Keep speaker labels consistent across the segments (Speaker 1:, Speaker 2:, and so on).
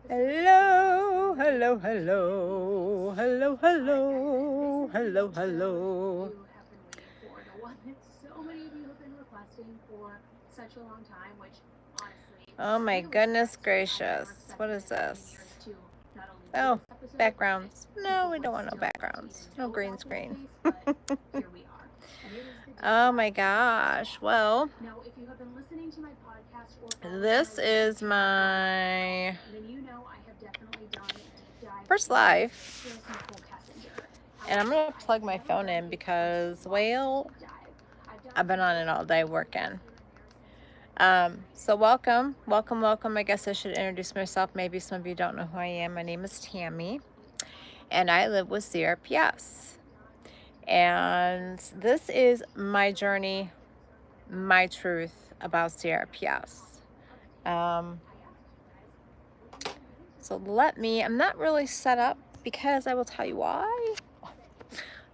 Speaker 1: Hello, hello, hello, hello, hello, hello, hello. Oh my goodness gracious. What is this? Oh, backgrounds. No, we don't want no backgrounds. No green screen. Oh my gosh. Well, this is my first live. And I'm going to plug my phone in because, well, I've been on it all day working. So welcome. I guess I should introduce myself. Maybe some of you don't know who I am. My name is Tammy, and I live with CRPS. And this is my journey, my truth about CRPS. So I'm not really set up because I will tell you why.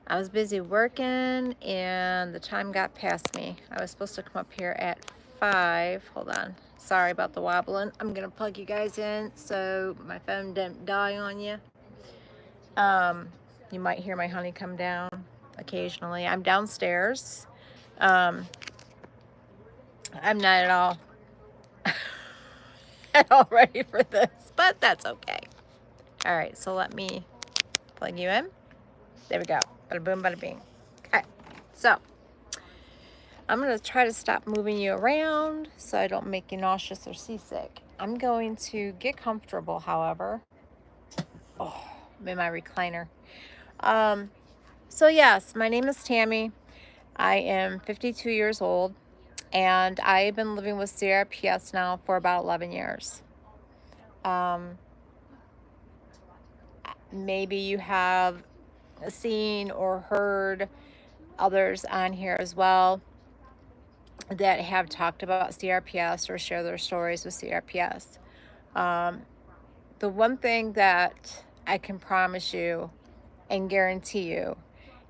Speaker 1: I was busy working and the time got past me. I was supposed to come up here at 5. Hold on. Sorry about the wobbling. I'm going to plug you guys in so my phone didn't die on you. You might hear my honey come down occasionally. I'm downstairs. I'm not at all ready for this, but that's okay. All right, so let me plug you in. There we go. Bada boom, bada bing. Okay, so I'm going to try to stop moving you around so I don't make you nauseous or seasick. I'm going to get comfortable, however. Oh, I'm in my recliner. So yes, my name is Tammy. I am 52 years old, and I've been living with CRPS now for about 11 years. Maybe you have seen or heard others on here as well that have talked about CRPS or share their stories with CRPS. The one thing that I can promise you and guarantee you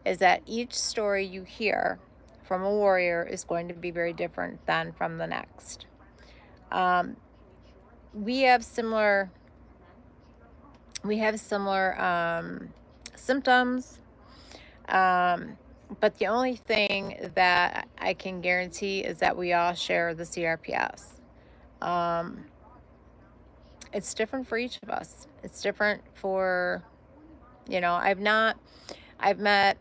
Speaker 1: is that each story you hear from a warrior is going to be very different than from the next. We have similar symptoms, but the only thing that I can guarantee is that we all share the CRPS. It's different for each of us. It's different for, I've met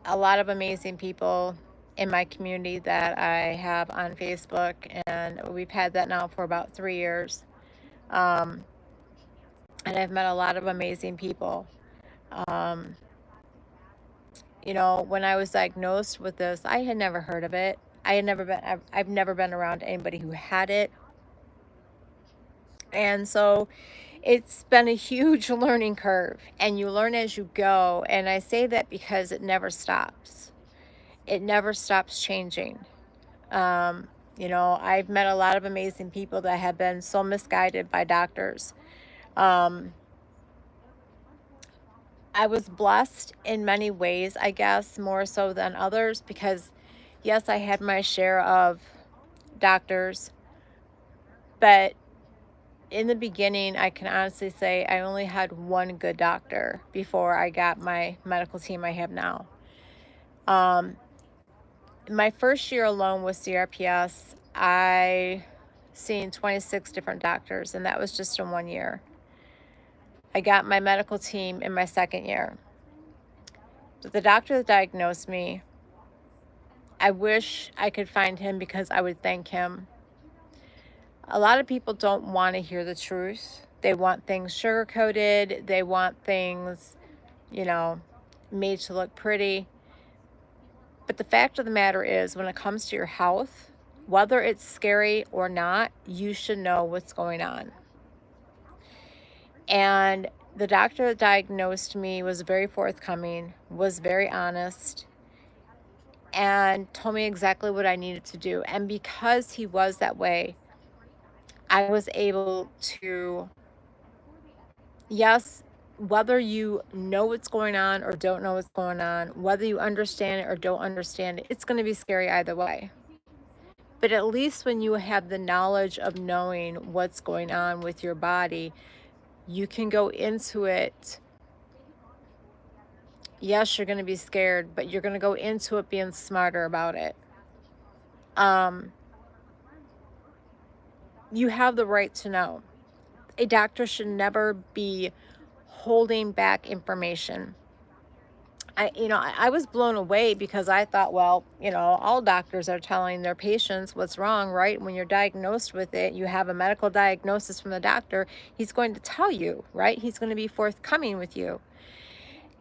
Speaker 1: a lot of amazing people in my community that I have on Facebook, and we've had that now for about 3 years. And I've met a lot of amazing people. When I was diagnosed with this, I had never heard of it. I've never been around anybody who had it. And so it's been a huge learning curve, and you learn as you go. And I say that because it never stops. It never stops changing. I've met a lot of amazing people that have been so misguided by doctors. I was blessed in many ways, I guess, more so than others, because yes, I had my share of doctors, but in the beginning, I can honestly say I only had one good doctor before I got my medical team I have now. My first year alone with CRPS, I seen 26 different doctors, and that was just in 1 year. I got my medical team in my second year. But the doctor that diagnosed me, I wish I could find him because I would thank him. A lot of people don't want to hear the truth. They want things sugar-coated. They want things, made to look pretty. But the fact of the matter is, when it comes to your health, whether it's scary or not, you should know what's going on. And the doctor that diagnosed me was very forthcoming, was very honest, and told me exactly what I needed to do. And because he was that way, I was able to, yes, whether you know what's going on or don't know what's going on, whether you understand it or don't understand it, it's going to be scary either way. But at least when you have the knowledge of knowing what's going on with your body, you can go into it. Yes, you're going to be scared, but you're going to go into it being smarter about it. You have the right to know. A doctor should never be holding back information. I was blown away because I thought, well, all doctors are telling their patients what's wrong, right? When you're diagnosed with it, you have a medical diagnosis from the doctor, he's going to tell you, right? He's going to be forthcoming with you.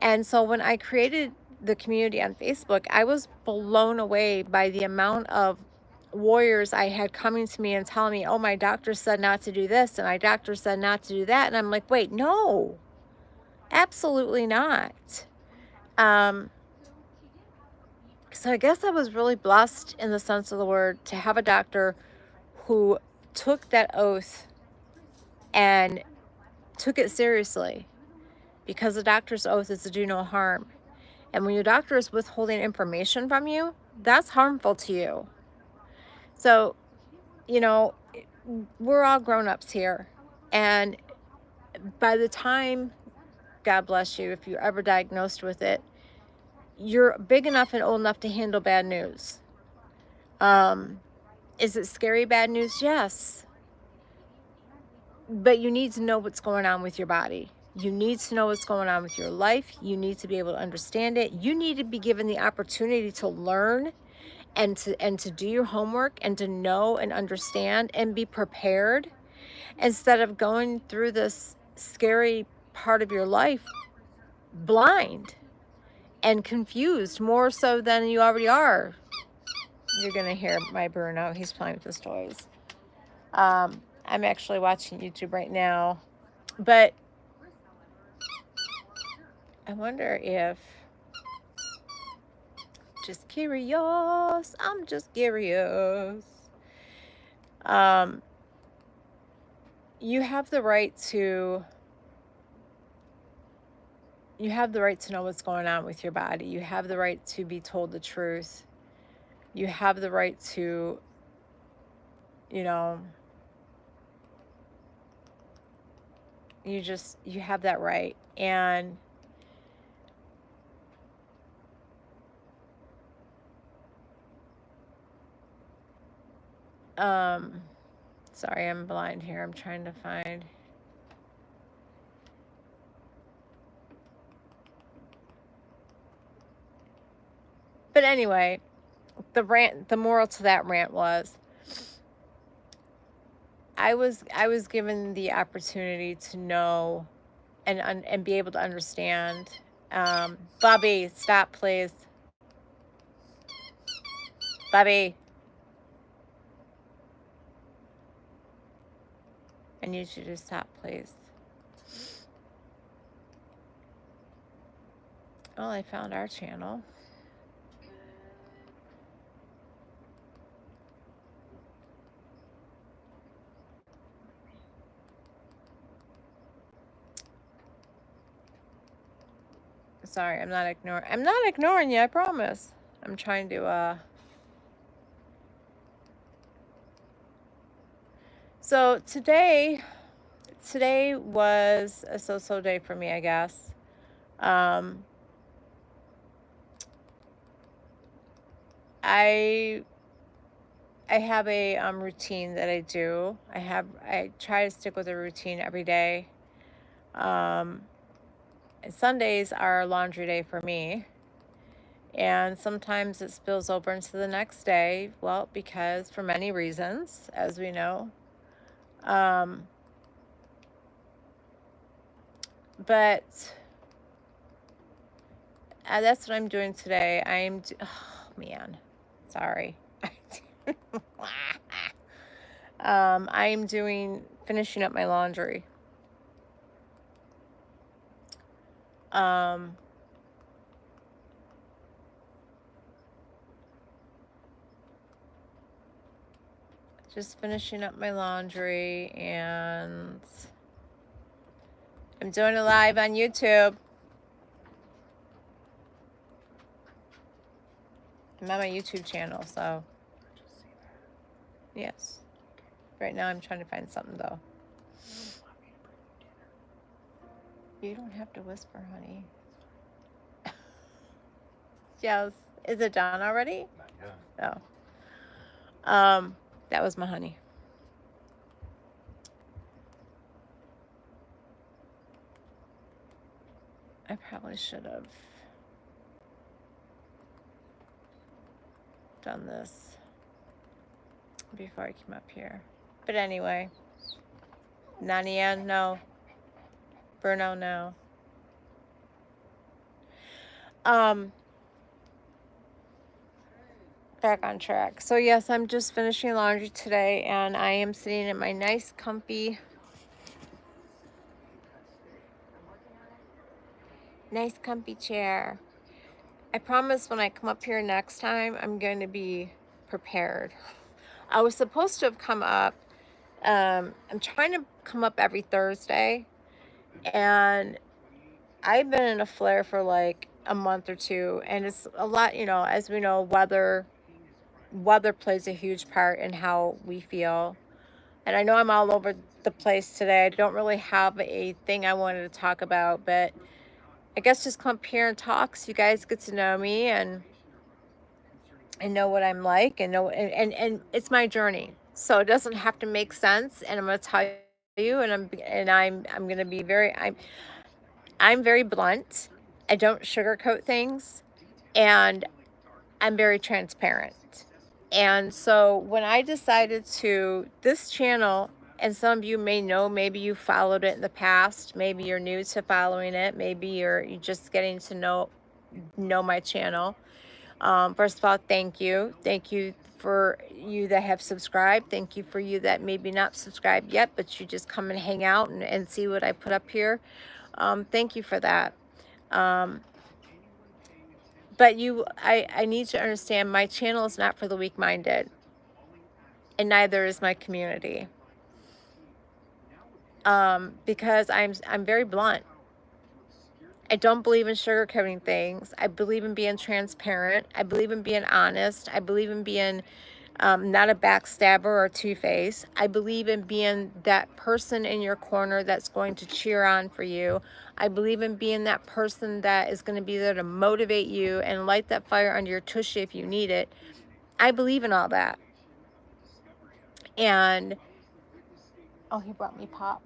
Speaker 1: And so when I created the community on Facebook, I was blown away by the amount of warriors I had coming to me and telling me, oh, my doctor said not to do this and my doctor said not to do that. And I'm like, wait, no, absolutely not. So I guess I was really blessed in the sense of the word to have a doctor who took that oath and took it seriously, because the doctor's oath is to do no harm. And when your doctor is withholding information from you, that's harmful to you. So, we're all grown-ups here. And by the time, God bless you, if you're ever diagnosed with it, you're big enough and old enough to handle bad news. Is it scary bad news? Yes. But you need to know what's going on with your body. You need to know what's going on with your life. You need to be able to understand it. You need to be given the opportunity to learn and to do your homework and to know and understand and be prepared, instead of going through this scary part of your life blind and confused, more so than you already are. You're going to hear my Bruno. He's playing with his toys. I'm actually watching YouTube right now. But I wonder if, just curious, I'm just curious. You have the right to know what's going on with your body. You have the right to be told the truth. You have the right to, you have that right. And sorry, I'm blind here. I'm trying to find. But anyway, the moral to that rant was, I was given the opportunity to know and be able to understand. Bobby, stop, please. Bobby, I need you to stop, please. Oh, I found our channel. Sorry, I'm not ignoring you, I promise. I'm trying to, So today was a so-so day for me, I guess. I have a routine that I do. I try to stick with a routine every day. Sundays are laundry day for me. And sometimes it spills over into the next day. Well, because for many reasons, as we know. But that's what I'm doing today. Oh, man. Sorry. I'm finishing up my laundry. Just finishing up my laundry, and I'm doing it live on YouTube. I'm on my YouTube channel, so. Yes. Right now I'm trying to find something though. You don't have to whisper, honey. Yes. Is it done already? No. That was my honey. I probably should have done this before I came up here. But anyway, Nanian, no. Bruno, no. Back on track. So yes, I'm just finishing laundry today, and I am sitting in my nice, comfy chair. I promise when I come up here next time, I'm going to be prepared. I was supposed to have come up. I'm trying to come up every Thursday, and I've been in a flare for like a month or two, and it's a lot, as we know, weather plays a huge part in how we feel. And I know I'm all over the place today. I don't really have a thing I wanted to talk about, but I guess just come up here and talk so you guys get to know me and know what I'm like, and know and it's my journey. So it doesn't have to make sense, and I'm going to tell you, and I'm going to be I'm very blunt. I don't sugarcoat things, and I'm very transparent. And so when I decided to this channel, and some of you may know, maybe you followed it in the past, maybe you're new to following it, maybe you're just getting to know my channel. First of all, thank you. Thank you for you that have subscribed. Thank you for you that maybe not subscribed yet, but you just come and hang out and see what I put up here. Thank you for that. Um, but I need to understand my channel is not for the weak-minded, and neither is my community. Because I'm very blunt. I don't believe in sugarcoating things. I believe in being transparent. I believe in being honest. I believe in being not a backstabber or two-face. I believe in being that person in your corner that's going to cheer on for you. I believe in being that person that is going to be there to motivate you and light that fire under your tushy if you need it. I believe in all that. And, oh, he brought me pop.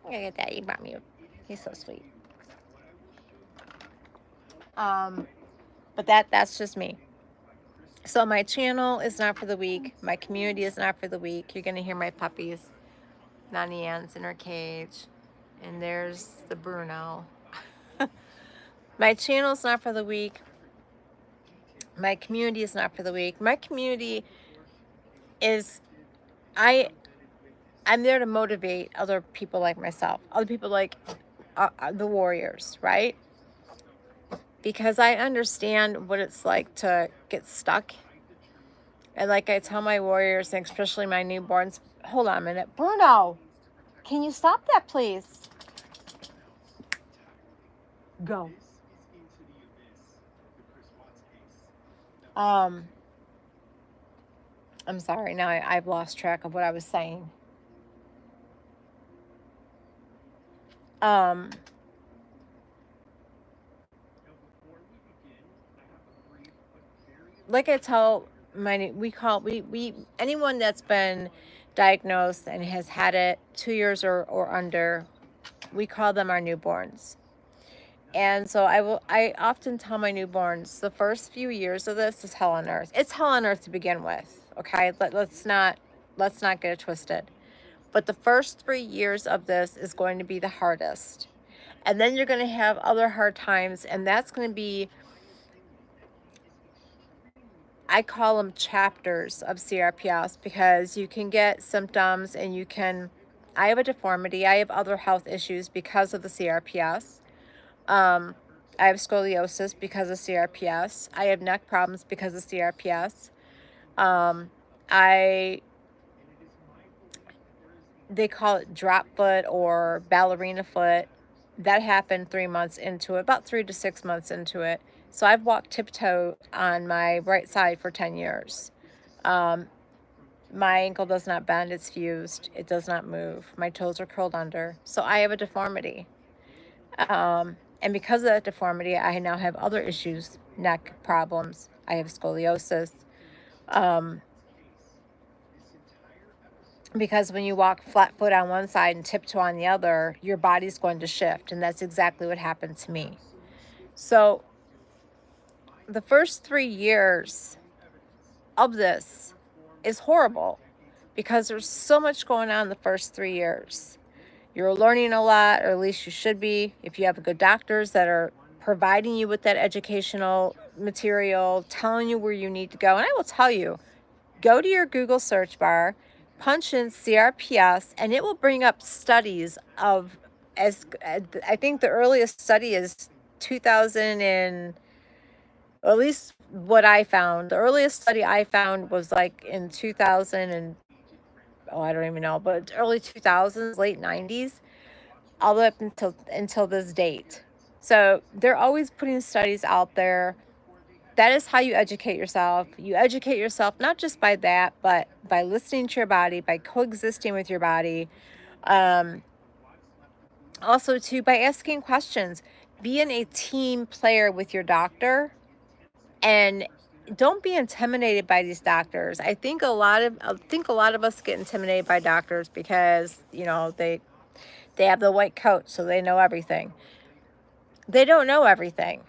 Speaker 1: I'm going to get that. He brought me, he's so sweet. But that's just me. So my channel is not for the weak. My community is not for the weak. You're going to hear my puppies. Nani Ann's in her cage. And there's the Bruno. My channel is not for the weak. My community is not for the weak. My community is, I'm there to motivate other people like myself. Other people like the warriors, right? Because I understand what it's like to get stuck. And like I tell my warriors, and especially my newborns, hold on a minute. Bruno, can you stop that, please? Go. I'm sorry. Now I've lost track of what I was saying. Like I tell we anyone that's been diagnosed and has had it 2 years or under, we call them our newborns. And so I often tell my newborns, the first few years of this is hell on earth. It's hell on earth to begin with. Okay, let's not get it twisted. But the first 3 years of this is going to be the hardest. And then you're going to have other hard times, and that's going to be, I call them chapters of CRPS, because you can get symptoms and I have a deformity. I have other health issues because of the CRPS. I have scoliosis because of CRPS. I have neck problems because of CRPS. They call it drop foot or ballerina foot. That happened 3 months into it, about 3 to 6 months into it. So I've walked tiptoe on my right side for 10 years. Um, my ankle does not bend, it's fused, it does not move. My toes are curled under. So I have a deformity. And because of that deformity, I now have other issues, neck problems. I have scoliosis. Um, because when you walk flat foot on one side and tiptoe on the other, your body's going to shift. And that's exactly what happened to me. So the first 3 years of this is horrible because there's so much going on in the first 3 years. You're learning a lot, or at least you should be, if you have good doctors that are providing you with that educational material, telling you where you need to go. And I will tell you, go to your Google search bar, punch in CRPS, and it will bring up studies of, as I think the earliest study is 2000 and, or at least what I found. The earliest study I found was like in 2000 and, oh, I don't even know, but early 2000s, late 90s, all the way up until this date. So they're always putting studies out there. That is how you educate yourself. You educate yourself not just by that, but by listening to your body, by coexisting with your body. Um, Also, too, by asking questions. Being a team player with your doctor, and don't be intimidated by these doctors. I think a lot of us get intimidated by doctors because, they have the white coat, so they know everything. They don't know everything.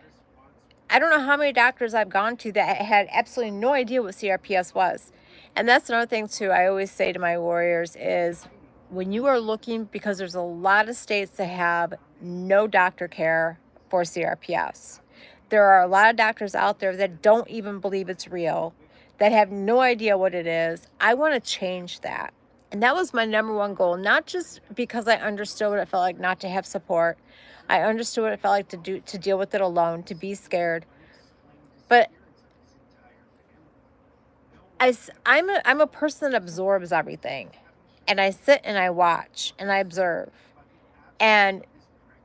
Speaker 1: I don't know how many doctors I've gone to that had absolutely no idea what CRPS was. And that's another thing too. I always say to my warriors is, when you are looking, because there's a lot of states that have no doctor care for CRPS. There are a lot of doctors out there that don't even believe it's real, that have no idea what it is. I want to change that. And that was my number one goal, not just because I understood what it felt like not to have support. I understood what it felt like to deal with it alone, to be scared. But I'm a person that absorbs everything. And I sit and I watch and I observe. And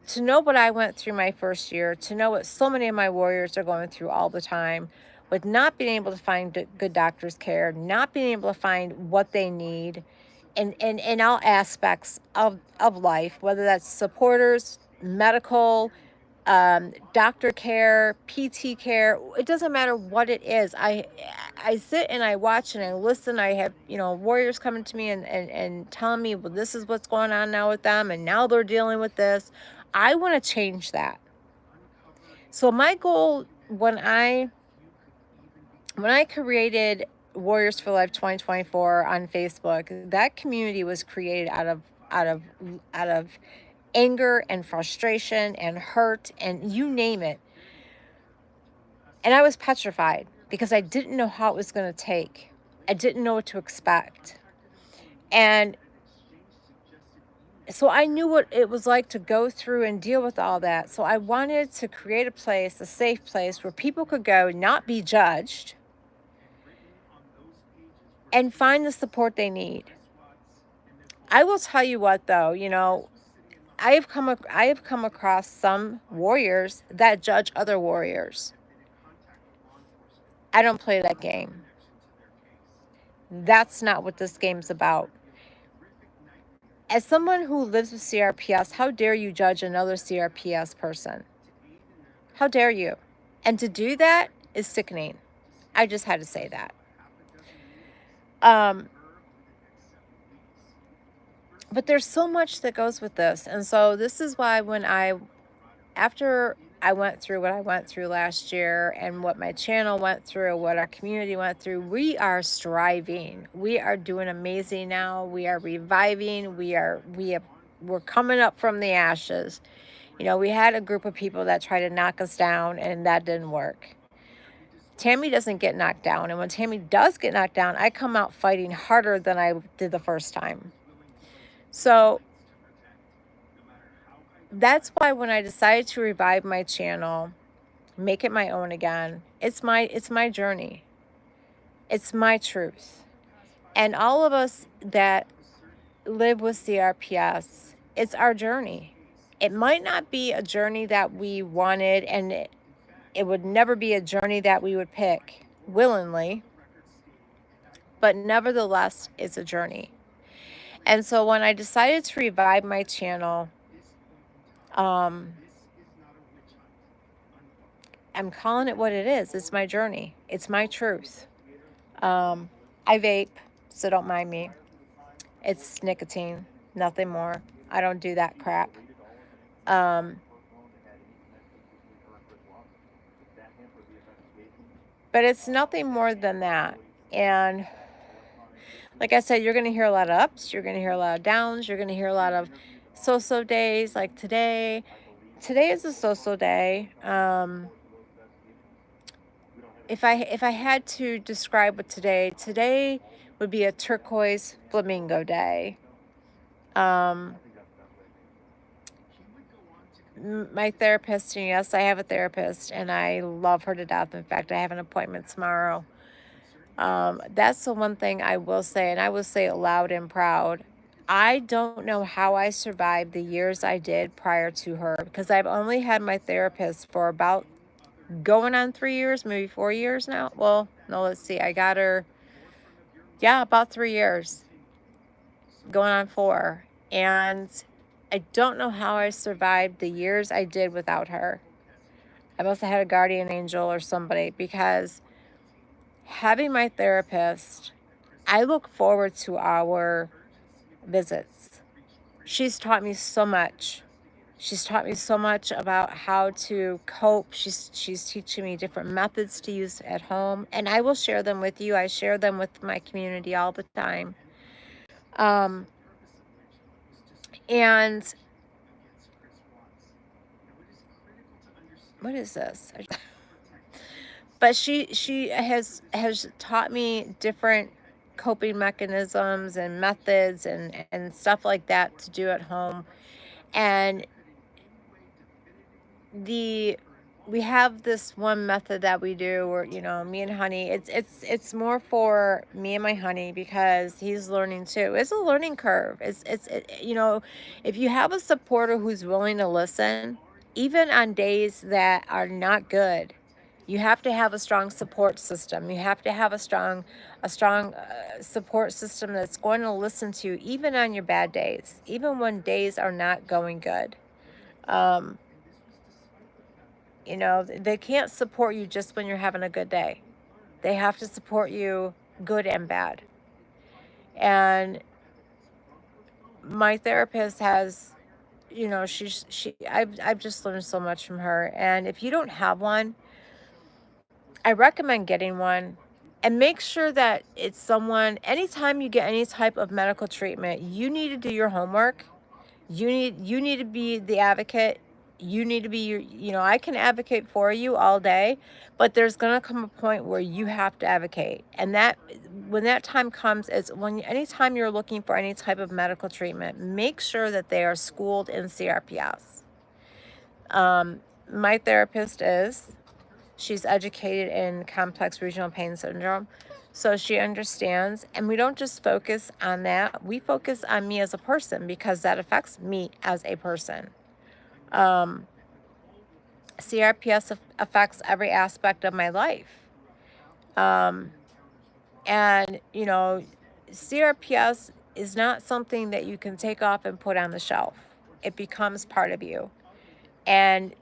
Speaker 1: to know what I went through my first year, to know what so many of my warriors are going through all the time, with not being able to find good doctor's care, not being able to find what they need in all aspects of life, whether that's supporters, medical, doctor care, PT care, it doesn't matter what it is. I sit and I watch and I listen. I have, warriors coming to me and telling me, well, this is what's going on now with them, and now they're dealing with this. I want to change that. So my goal when I created Warriors for Life 2024 on Facebook, that community was created out of out of anger and frustration and hurt and you name it. And I was petrified because I didn't know how it was going to take. I didn't know what to expect. And so I knew what it was like to go through and deal with all that. So I wanted to create a place, a safe place where people could go, not be judged, and find the support they need. I will tell you what, though, I have come across some warriors that judge other warriors. I don't play that game. That's not what this game's about. As someone who lives with CRPS, how dare you judge another CRPS person? How dare you? And to do that is sickening. I just had to say that. But there's so much that goes with this. And so this is why after I went through what I went through last year and what my channel went through, what our community went through, we are striving. We are doing amazing now. We are reviving. We're coming up from the ashes. We had a group of people that tried to knock us down, and that didn't work. Tammy doesn't get knocked down. And when Tammy does get knocked down, I come out fighting harder than I did the first time. So that's why when I decided to revive my channel, make it my own again, it's my journey. It's my truth. And all of us that live with CRPS, it's our journey. It might not be a journey that we wanted, and it would never be a journey that we would pick willingly. but nevertheless, it's a journey. And so when I decided to revive my channel, um, I'm calling it what it is. It's my journey. It's my truth. I vape, so don't mind me. It's nicotine, nothing more. I don't do that crap. Um, but it's nothing more than that. And like I said, you're going to hear a lot of ups, you're going to hear a lot of downs, you're going to hear a lot of so-so days like today. Today is a so-so day. If I had to describe what today would be a turquoise flamingo day. Um, my therapist, and yes, I have a therapist, and I love her to death. In fact, I have an appointment tomorrow. That's the one thing I will say, and I will say it loud and proud. I don't know how I survived the years I did prior to her, because I've only had my therapist for about going on 3 years, maybe 4 years now. Well, no, let's see. I got her, yeah, about 3 years, going on four. And I don't know how I survived the years I did without her. I must have had a guardian angel or somebody, because having my therapist, I look forward to our visits. She's taught me so much. She's taught me so much about how to cope. She's teaching me different methods to use at home, and I will share them with you. I share them with my community all the time. Um, and what is this? But she has taught me different coping mechanisms and methods and stuff like that to do at home. And the we have this one method that we do where, me and honey, it's more for me and my honey, because he's learning too. It's a learning curve. If you have a supporter who's willing to listen, even on days that are not good, you have to have a strong support system. You have to have a strong support system that's going to listen to you even on your bad days, even when days are not going good. um they can't support you just when you're having a good day. They have to support you good and bad. And my therapist has, I've just learned so much from her. And if you don't have one, I recommend getting one, and make sure that it's someone. Anytime you get any type of medical treatment, you need to do your homework. You need to be the advocate. You need to be I can advocate for you all day, but there's going to come a point where you have to advocate. And that when that time comes, is when anytime you're looking for any type of medical treatment, make sure that they are schooled in CRPS. My therapist is. She's educated in complex regional pain syndrome. So she understands, and we don't just focus on that. We focus on me as a person, because that affects me as a person. Um, CRPS affects every aspect of my life. Um, and, CRPS is not something that you can take off and put on the shelf. It becomes part of you. And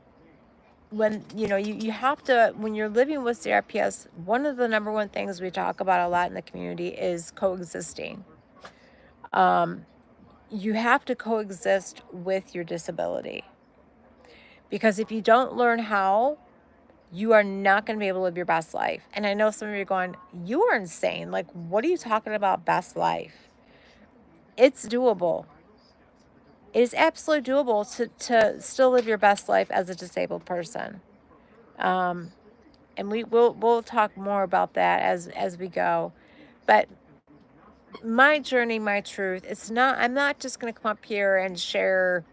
Speaker 1: when you have to, when you're living with CRPS, one of the number one things we talk about a lot in the community is coexisting. Um, you have to coexist with your disability, because if you don't learn how, you are not going to be able to live your best life. And I know some of you are going, you are insane. Like, what are you talking about, best life? It's doable. It is absolutely doable to still live your best life as a disabled person. Um, and we'll talk more about that as we go. But my journey, my truth, I'm not just going to come up here and share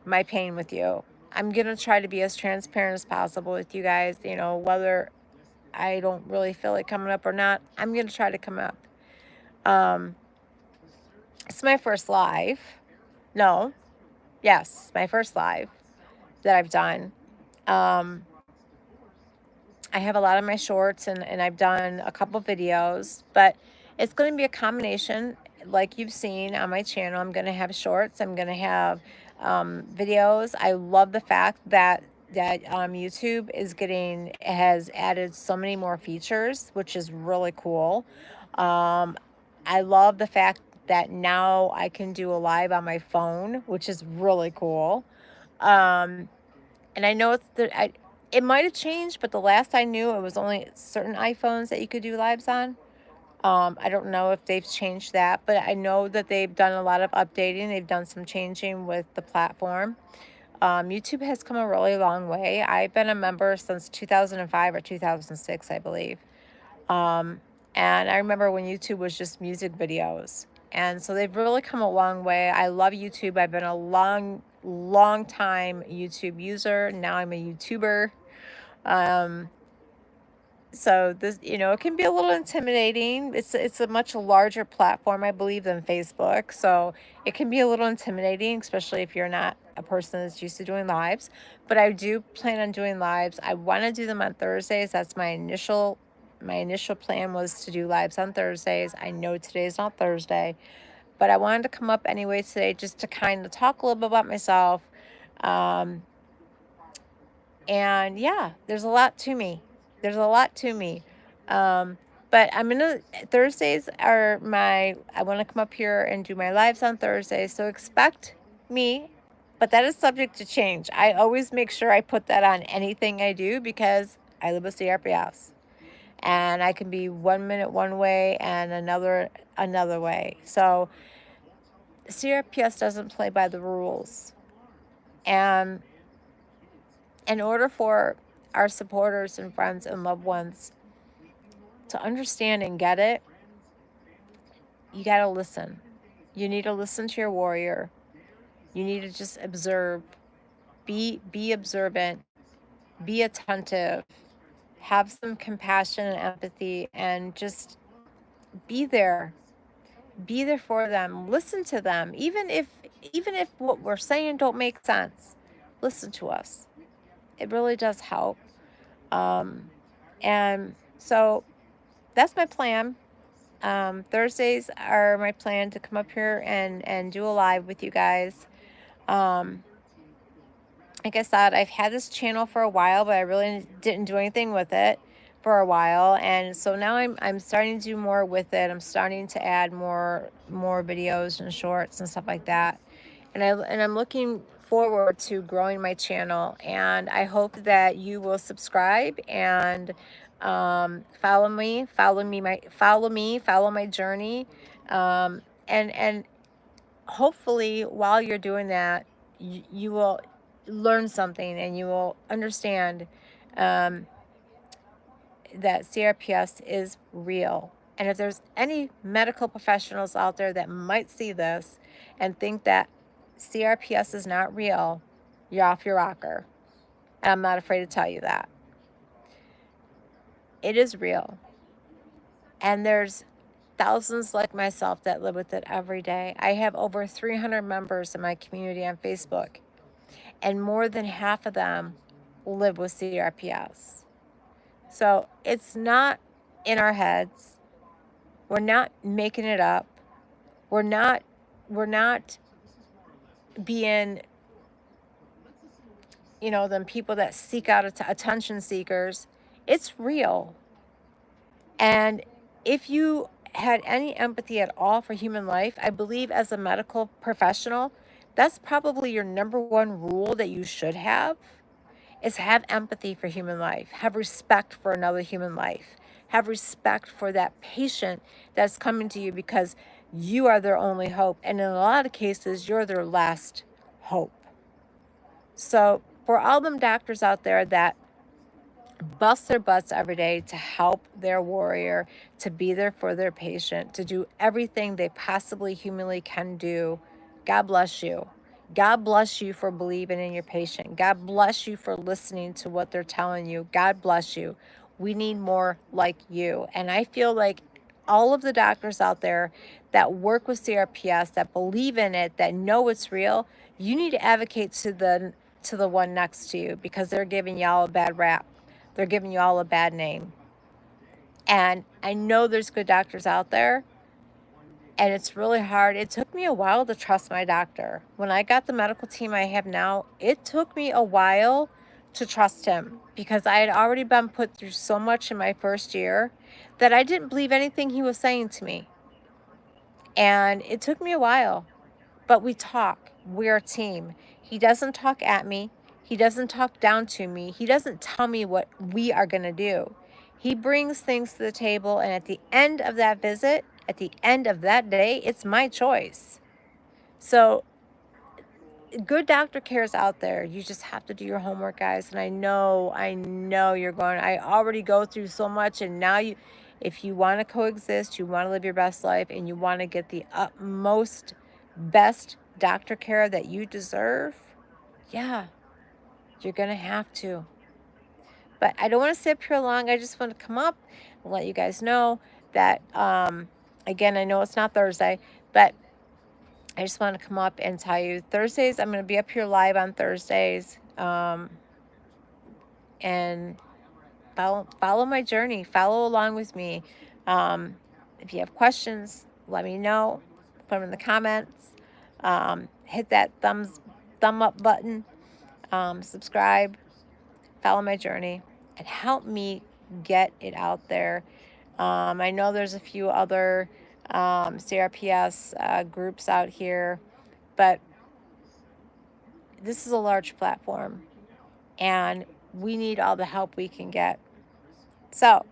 Speaker 1: my pain with you. I'm going to try to be as transparent as possible with you guys, whether I don't really feel like coming up or not. I'm going to try to come up. Um, it's my first live. No, yes, my first live that I've done. I have a lot of my shorts, and I've done a couple videos, but It's going to be a combination, like you've seen on my channel. I'm going to have shorts. I'm going to have videos. I love the fact that YouTube has added so many more features, which is really cool. Um, I love the fact that now I can do a live on my phone, which is really cool. Um, and I know it might have changed, but the last I knew, it was only certain iPhones that you could do lives on. I don't know if they've changed that, but I know that they've done a lot of updating. They've done some changing with the platform. YouTube has come a really long way. I've been a member since 2005 or 2006, I believe. Um, and I remember when YouTube was just music videos. And so they've really come a long way. I love YouTube. I've been a long time YouTube user. Now I'm a YouTuber. Um, so this, it can be a little intimidating. It's a much larger platform, I believe, than Facebook. So it can be a little intimidating, especially if you're not a person that's used to doing lives. But I do plan on doing lives. I want to do them on Thursdays. That's my initial plan was to do lives on Thursdays. I know today's not Thursday, but I wanted to come up anyway today just to kind of talk a little bit about myself. Um, and yeah, there's a lot to me. There's a lot to me. Um, but Thursdays are I want to come up here and do my lives on Thursdays. So expect me, but that is subject to change. I always make sure I put that on anything I do because I live with CRPS and I can be 1 minute one way and another way. So CRPS doesn't play by the rules. And in order for our supporters and friends and loved ones to understand and get it, you got to listen. You need to listen to your warrior. You need to just observe, be observant, be attentive, have some compassion and empathy, and just be there. Be there for them. Listen to them, even if what we're saying don't make sense. Listen to us. It really does help. And so that's my plan. Thursdays are my plan to come up here and do a live with you guys. Um, like I said, I've had this channel for a while, but I really didn't do anything with it for a while, and so now I'm starting to do more with it. I'm starting to add more videos and shorts and stuff like that, and I'm looking forward to growing my channel. And I hope that you will subscribe and follow my journey, and hopefully while you're doing that, you will learn something and you will understand um, that CRPS is real. And if there's any medical professionals out there that might see this and think that CRPS is not real, you're off your rocker. And I'm not afraid to tell you that. It is real. And there's thousands like myself that live with it every day. I have over 300 members in my community on Facebook, and more than half of them live with CRPS. So it's not in our heads. We're not making it up. We're not being, them people that seek out attention seekers. It's real. And if you had any empathy at all for human life, I believe as a medical professional, that's probably your number one rule that you should have, is have empathy for human life, have respect for another human life, have respect for that patient that's coming to you because you are their only hope. And in a lot of cases, you're their last hope. So for all them doctors out there that bust their butts every day to help their warrior, to be there for their patient, to do everything they possibly humanly can do, God bless you. God bless you for believing in your patient. God bless you for listening to what they're telling you. God bless you. We need more like you. And I feel like all of the doctors out there that work with CRPS, that believe in it, that know it's real, you need to advocate to the one next to you, because they're giving y'all a bad rap. They're giving you all a bad name. And I know there's good doctors out there, and it's really hard. It took me a while to trust my doctor. When I got the medical team I have now, it took me a while to trust him because I had already been put through so much in my first year that I didn't believe anything he was saying to me. And it took me a while, but we talk. We're a team. He doesn't talk at me. He doesn't talk down to me. He doesn't tell me what we are going to do. He brings things to the table, and at the end of that visit, at the end of that day, it's my choice. So, good doctor care is out there. You just have to do your homework, guys. And I know you're going, I already go through so much. And now if you want to coexist, you want to live your best life, and you want to get the utmost best doctor care that you deserve, yeah, you're going to have to. But I don't want to sit up here long. I just want to come up and let you guys know that, again, I know it's not Thursday, but I just want to come up and tell you Thursdays, I'm going to be up here live on Thursdays, and follow my journey, follow along with me. If you have questions, let me know, put them in the comments, hit that thumb up button, subscribe, follow my journey, and help me get it out there. I know there's a few other CRPS groups out here, but this is a large platform, and we need all the help we can get. So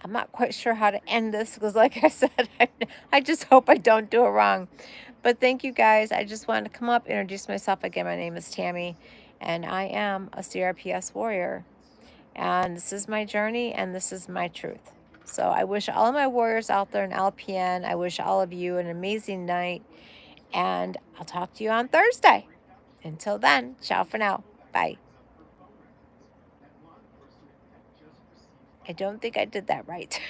Speaker 1: I'm not quite sure how to end this because, like I said, I just hope I don't do it wrong. But thank you guys. I just wanted to come up, introduce myself again. My name is Tammy, and I am a CRPS warrior. And this is my journey, and this is my truth. So I wish all of my warriors out there in LPN, I wish all of you an amazing night, and I'll talk to you on Thursday. Until then, ciao for now. Bye. I don't think I did that right.